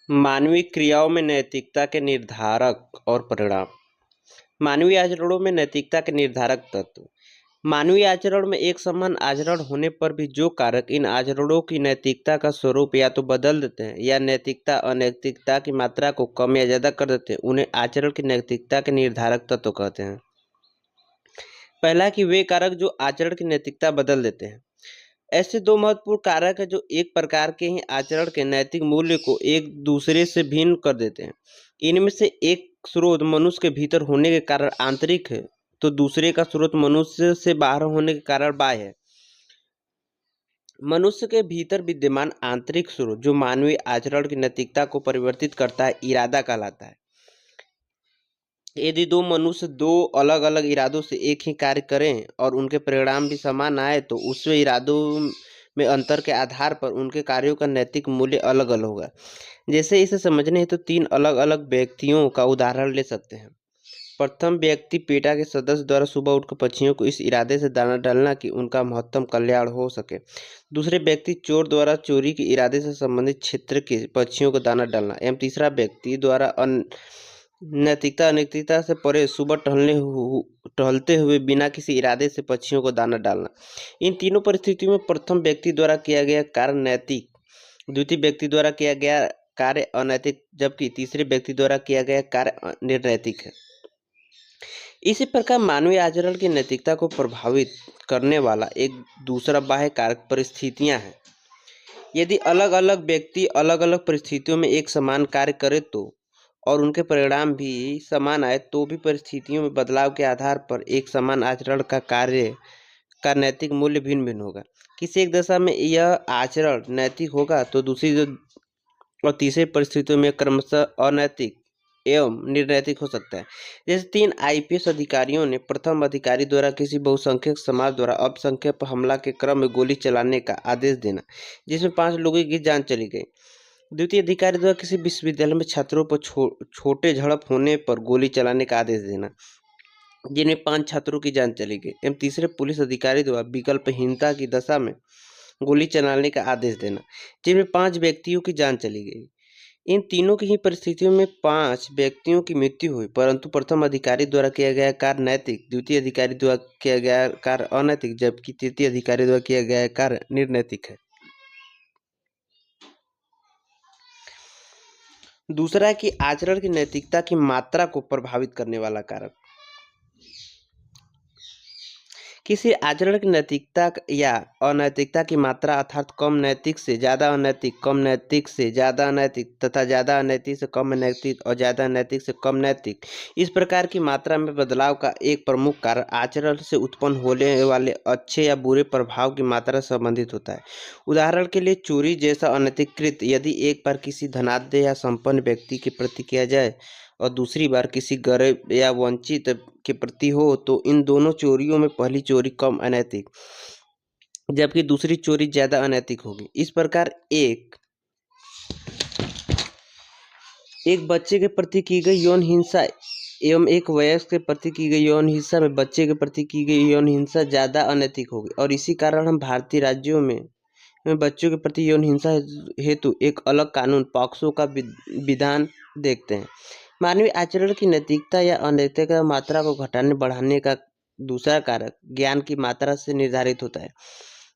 मानवीय क्रियाओं में नैतिकता के निर्धारक और परिणाम। मानवीय आचरणों में नैतिकता के निर्धारक तत्व। मानवीय आचरण में एक समान आचरण होने पर भी जो कारक इन आचरणों की नैतिकता का स्वरूप या तो बदल देते हैं या नैतिकता अनैतिकता की मात्रा को कम या ज्यादा कर देते हैं, उन्हें आचरण की नैतिकता के निर्धारक तत्व कहते हैं। पहला कि वे कारक जो आचरण की नैतिकता बदल देते हैं। ऐसे दो महत्वपूर्ण कारक हैं जो एक प्रकार के ही आचरण के नैतिक मूल्य को एक दूसरे से भिन्न कर देते हैं। इनमें से एक स्रोत मनुष्य के भीतर होने के कारण आंतरिक है, तो दूसरे का स्रोत मनुष्य से बाहर होने के कारण बाह्य है। मनुष्य के भीतर विद्यमान आंतरिक स्रोत जो मानवीय आचरण की नैतिकता को परिवर्तित करता है, इरादा कहलाता है। यदि दो मनुष्य दो अलग अलग इरादों से एक ही कार्य करें और उनके परिणाम भी समान आए, तो उसमें इरादों में अंतर के आधार पर उनके कार्यों का नैतिक मूल्य अलग अलग होगा। जैसे इसे समझने हेतु तीन अलग अलग व्यक्तियों का उदाहरण ले सकते हैं। प्रथम व्यक्ति पेटा के सदस्य द्वारा सुबह उठकर पक्षियों को इस इरादे से दाना डालना कि उनका महत्तम कल्याण हो सके। दूसरे व्यक्ति चोर द्वारा चोरी के इरादे से संबंधित क्षेत्र के पक्षियों को दाना डालना। एवं तीसरा व्यक्ति द्वारा नैतिकता अनैतिकता से परे सुबह टहलते हुए बिना किसी इरादे से पक्षियों को दाना डालना। इन तीनों परिस्थितियों में प्रथम व्यक्ति द्वारा किया गया कार्य नैतिक, द्वितीय व्यक्ति द्वारा किया गया कार्य अनैतिक, जबकि तीसरे व्यक्ति द्वारा किया गया कार्य निर्नैतिक है। इसी प्रकार मानवीय आचरण की नैतिकता को प्रभावित करने वाला एक दूसरा बाह्य कारक परिस्थितियां हैं। यदि अलग अलग व्यक्ति अलग अलग परिस्थितियों में एक समान कार्य करे तो और उनके परिणाम भी समान आए, तो भी परिस्थितियों में बदलाव के आधार पर एक समान आचरण का कार्य का नैतिक मूल्य भिन्न भिन्न होगा। किसी एक दशा में यह आचरण नैतिक होगा तो दूसरी और तीसरी परिस्थितियों में क्रमशः अनैतिक एवं निर्नैतिक हो सकता है। जैसे तीन आईपीएस अधिकारियों ने प्रथम अधिकारी द्वारा किसी बहुसंख्यक समाज द्वारा अल्पसंख्यक पर हमला के क्रम में गोली चलाने का आदेश देना, जिसमें 5 लोगों की जान चली गई। द्वितीय अधिकारी द्वारा किसी विश्वविद्यालय में छात्रों पर छोटे झड़प होने पर गोली चलाने का आदेश देना, जिनमें 5 छात्रों की जान चली गई। एवं तीसरे पुलिस अधिकारी द्वारा विकल्पहीनता की दशा में गोली चलाने का आदेश देना, जिनमें 5 व्यक्तियों की जान चली गई। इन तीनों की ही परिस्थितियों में 5 व्यक्तियों की मृत्यु हुई, परंतु प्रथम अधिकारी द्वारा किया गया कार्य नैतिक, द्वितीय अधिकारी द्वारा किया गया कार्य अनैतिक, जबकि तृतीय अधिकारी द्वारा किया गया कार्य निर्नैतिक है। दूसरा कि आचरण की नैतिकता की मात्रा को प्रभावित करने वाला कारक। किसी आचरण की नैतिकता या अनैतिकता की मात्रा अर्थात कम नैतिक से ज्यादा अनैतिक, कम नैतिक से ज्यादा अनैतिक तथा ज्यादा अनैतिक से कम नैतिक और ज्यादा अनैतिक से कम नैतिक, इस प्रकार की मात्रा में बदलाव का एक प्रमुख कारण आचरण से उत्पन्न होने वाले अच्छे या बुरे प्रभाव की मात्रा से संबंधित होता है। उदाहरण के लिए चोरी जैसा अनैतिक कृत्य यदि एक बार किसी धनाढ्य या संपन्न व्यक्ति के प्रति किया जाए और दूसरी बार किसी गरीब या वंचित के प्रति हो, तो इन दोनों चोरियों में पहली चोरी कम अनैतिक जबकि दूसरी चोरी ज्यादा अनैतिक होगी। इस प्रकार एक बच्चे के प्रति की गई यौन हिंसा एवं एक वयस्क के प्रति की गई यौन हिंसा में बच्चे के प्रति की गई यौन हिंसा ज्यादा अनैतिक होगी। और इसी कारण हम भारतीय राज्यों में बच्चों के प्रति यौन हिंसा हेतु एक अलग कानून पॉक्सो का विधान देखते हैं। मानवीय आचरण की नैतिकता या अनैतिकता मात्रा को घटाने बढ़ाने का दूसरा कारक ज्ञान की मात्रा से निर्धारित होता है।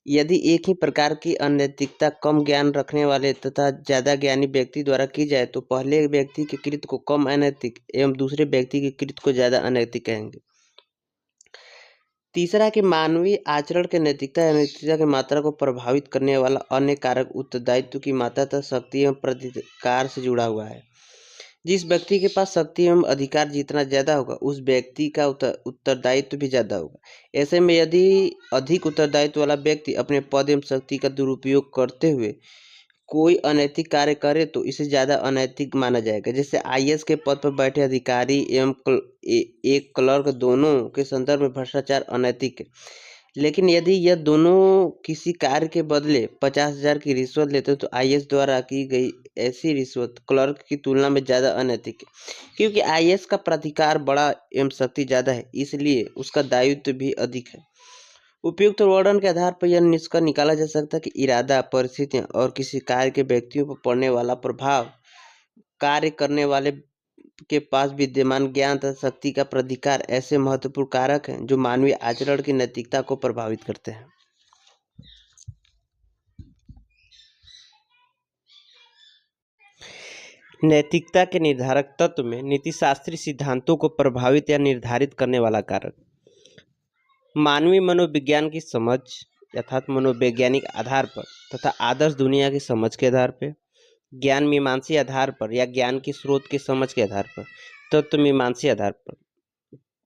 यदि एक ही प्रकार की अनैतिकता कम ज्ञान रखने वाले तथा ज्यादा ज्ञानी व्यक्ति द्वारा की जाए, तो पहले व्यक्ति के कृत्य को कम अनैतिक एवं दूसरे व्यक्ति के कृत्य को ज्यादा अनैतिक कहेंगे। तीसरा कि मानवीय आचरण के नैतिकता या अनैतिकता की मात्रा को प्रभावित करने वाला अन्य कारक उत्तरदायित्व की मात्रा तथा शक्ति एवं प्रतिकार से जुड़ा हुआ है। जिस व्यक्ति के पास शक्ति एवं अधिकार जितना ज्यादा होगा, उस व्यक्ति का उत्तरदायित्व भी ज्यादा होगा। ऐसे में यदि अधिक उत्तरदायित्व वाला व्यक्ति अपने पद एवं शक्ति का दुरुपयोग करते हुए कोई अनैतिक कार्य करे, तो इसे ज्यादा अनैतिक माना जाएगा। जैसे आईएएस के पद पर बैठे अधिकारी एवं एक क्लर्क दोनों के संदर्भ में भ्रष्टाचार अनैतिक है। लेकिन यदि यह दोनों किसी कार्य के बदले 50,000 की रिश्वत लेते हैं, तो आईएएस द्वारा की गई ऐसी रिश्वत क्लर्क की तुलना में ज्यादा अनैतिक है, क्योंकि आईएएस का प्राधिकार बड़ा एवं शक्ति ज्यादा है, इसलिए उसका दायित्व भी अधिक है। उपयुक्त वर्णन के आधार पर यह निष्कर्ष निकाला जा सकता है कि इरादा, परिस्थितियां और किसी कार्य के व्यक्तियों पर पड़ने वाला प्रभाव कार्य करने वाले के पास विद्यमान ज्ञान तथा शक्ति का प्राधिकार ऐसे महत्वपूर्ण कारक हैं जो मानवीय आचरण की नैतिकता को प्रभावित करते हैं। नैतिकता के निर्धारक तत्व में नीतिशास्त्री सिद्धांतों को प्रभावित या निर्धारित करने वाला कारक, मानवीय मनोविज्ञान की समझ अर्थात मनोवैज्ञानिक आधार पर तथा आदर्श दुनिया की समझ के आधार पर, ज्ञान मीमांसी आधार पर या ज्ञान की स्रोत की समझ के आधार पर, तत्व मीमांसी आधार पर,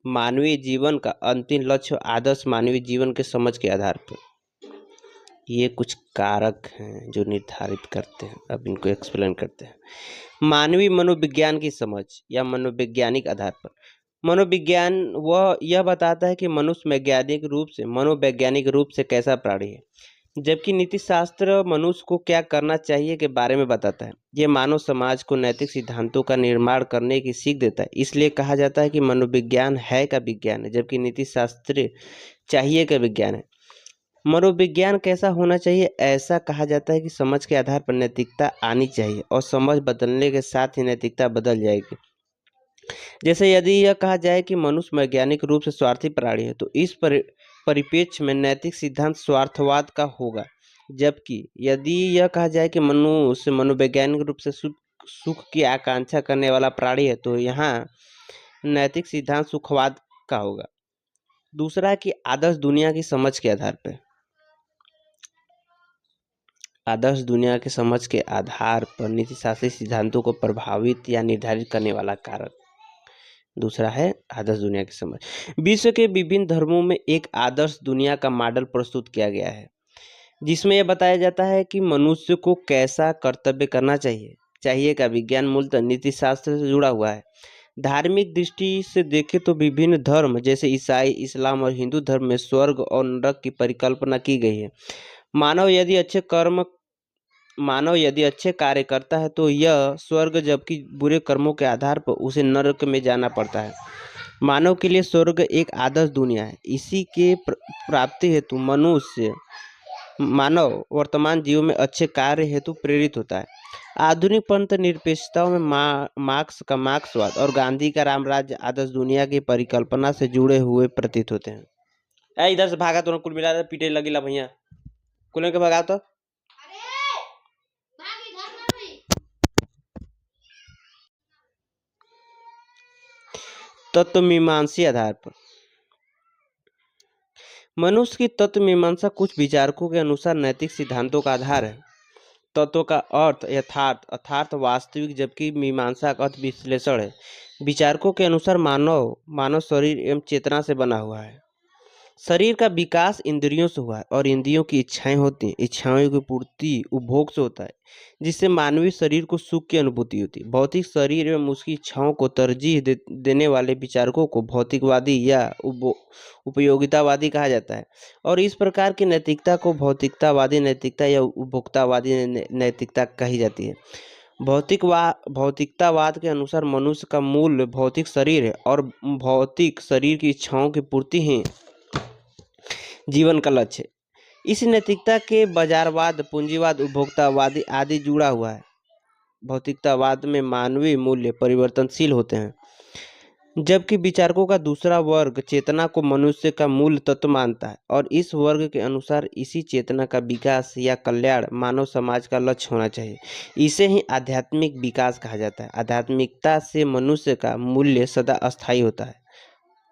मानवीय जीवन का अंतिम लक्ष्य आदर्श मानवीय जीवन के समझ के आधार पर। ये कुछ कारक हैं जो निर्धारित करते हैं। अब इनको एक्सप्लेन करते हैं। मानवीय मनोविज्ञान की समझ या मनोवैज्ञानिक आधार पर, मनोविज्ञान वह यह बताता है कि मनुष्य मनोवैज्ञानिक रूप से कैसा प्राणी है, जबकि नीतिशास्त्र मनुष्य को क्या करना चाहिए के बारे में बताता है। यह मानव समाज को नैतिक सिद्धांतों का निर्माण करने की सीख देता है। इसलिए कहा जाता है कि मनोविज्ञान है का विज्ञान है, जबकि नीतिशास्त्र चाहिए का विज्ञान है। मनोविज्ञान कैसा होना चाहिए? ऐसा कहा जाता है कि समझ के आधार पर नैतिकता आनी चाहिए और समझ बदलने के साथ ही नैतिकता बदल जाएगी। जैसे यदि यह कहा जाए कि मनुष्य वैज्ञानिक रूप से स्वार्थी प्राणी है, तो इस परिप्रेक्ष्य में नैतिक सिद्धांत स्वार्थवाद का होगा। जबकि यदि यह कहा जाए कि मनुष्य मनोवैज्ञानिक रूप से सुख की आकांक्षा करने वाला प्राणी है, तो यहाँ नैतिक सिद्धांत सुखवाद का होगा। दूसरा कि आदर्श दुनिया की समझ के आधार पर, आदर्श दुनिया के समझ के आधार पर नीतिशास्त्री सिद्धांतों को प्रभावित या निर्धारित करने वाला कारक। दूसरा है आदर्श दुनिया की समझ। विश्व के विभिन्न धर्मों में एक आदर्श दुनिया का मॉडल प्रस्तुत किया गया है, जिसमें यह बताया जाता है कि मनुष्य को कैसा कर्तव्य करना चाहिए का विज्ञान मूलतः नीतिशास्त्र से जुड़ा हुआ है। धार्मिक दृष्टि से देखें तो विभिन्न धर्म जैसे ईसाई, इस्लाम और हिंदू धर्म में स्वर्ग और नरक की परिकल्पना की गई है। मानव यदि अच्छे कार्य करता है तो यह स्वर्ग, जबकि बुरे कर्मों के आधार पर उसे नरक में जाना पड़ता है। मानव के लिए स्वर्ग एक आदर्श दुनिया है। इसी के प्राप्ति हेतु मानव वर्तमान जीवन में अच्छे कार्य हेतु प्रेरित होता है। आधुनिक पंथ निरपेक्षताओं में मार्क्स का मार्क्सवाद और गांधी का रामराज्य आदर्श दुनिया की परिकल्पना से जुड़े हुए प्रतीत होते हैं। इधर से भागा तो कुल मिला पीटे लगेला भैया, कुल के भगा तो। तत्व मीमांसी आधार पर, मनुष्य की तत्व मीमांसा कुछ विचारकों के अनुसार नैतिक सिद्धांतों का आधार है। तत्व का अर्थ यथार्थ वास्तविक, जबकि मीमांसा का अर्थ विश्लेषण है। विचारकों के अनुसार मानव शरीर एवं चेतना से बना हुआ है। शरीर का विकास इंद्रियों से हुआ है और इंद्रियों की इच्छाएं होती हैं। इच्छाओं की पूर्ति उपभोग से होता है, जिससे मानवीय शरीर को सुख की अनुभूति होती है। भौतिक शरीर एवं उसकी इच्छाओं को तरजीह देने वाले विचारकों को भौतिकवादी या उपयोगितावादी कहा जाता है, और इस प्रकार की नैतिकता को भौतिकतावादी नैतिकता या उपभोक्तावादी नैतिकता कही जाती है। भौतिकतावाद के अनुसार मनुष्य का मूल भौतिक शरीर है और भौतिक शरीर की इच्छाओं की पूर्ति ही जीवन का लक्ष्य है। इस नैतिकता के बाजारवाद, पूंजीवाद, उपभोक्तावादी आदि जुड़ा हुआ है। भौतिकतावाद में मानवीय मूल्य परिवर्तनशील होते हैं, जबकि विचारकों का दूसरा वर्ग चेतना को मनुष्य का मूल तत्व मानता है और इस वर्ग के अनुसार इसी चेतना का विकास या कल्याण मानव समाज का लक्ष्य होना चाहिए। इसे ही आध्यात्मिक विकास कहा जाता है। आध्यात्मिकता से मनुष्य का मूल्य सदा अस्थायी होता है,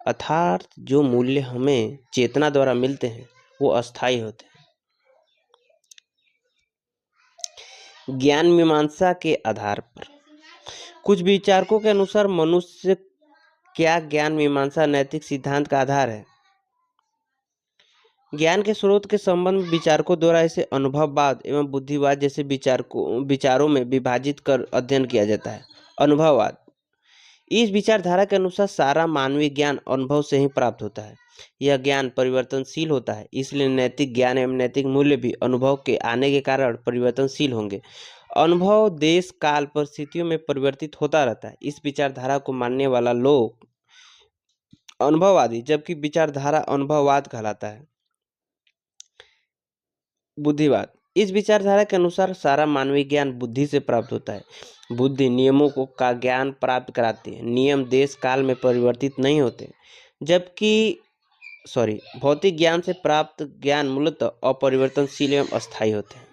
अर्थात जो मूल्य हमें चेतना द्वारा मिलते हैं वो अस्थायी होते हैं। ज्ञान मीमांसा के आधार पर, कुछ विचारकों के अनुसार मनुष्य क्या ज्ञान मीमांसा नैतिक सिद्धांत का आधार है। ज्ञान के स्रोत के संबंध में विचारकों द्वारा इसे अनुभववाद एवं बुद्धिवाद जैसे विचारों में विभाजित कर अध्ययन किया जाता है। अनुभववाद, इस विचारधारा के अनुसार सारा मानवीय ज्ञान अनुभव से ही प्राप्त होता है। यह ज्ञान परिवर्तनशील होता है, इसलिए नैतिक ज्ञान एवं नैतिक मूल्य भी अनुभव के आने के कारण परिवर्तनशील होंगे। अनुभव देश काल परिस्थितियों में परिवर्तित होता रहता है। इस विचारधारा को मानने वाला लोग अनुभववादी, जबकि विचारधारा अनुभववाद कहलाता है। बुद्धिवाद, इस विचारधारा के अनुसार सारा मानवीय ज्ञान बुद्धि से प्राप्त होता है। बुद्धि नियमों को का ज्ञान प्राप्त कराती है। नियम देश काल में परिवर्तित नहीं होते, जबकि भौतिक ज्ञान से प्राप्त ज्ञान मूलतः अपरिवर्तनशील एवं अस्थायी होते हैं।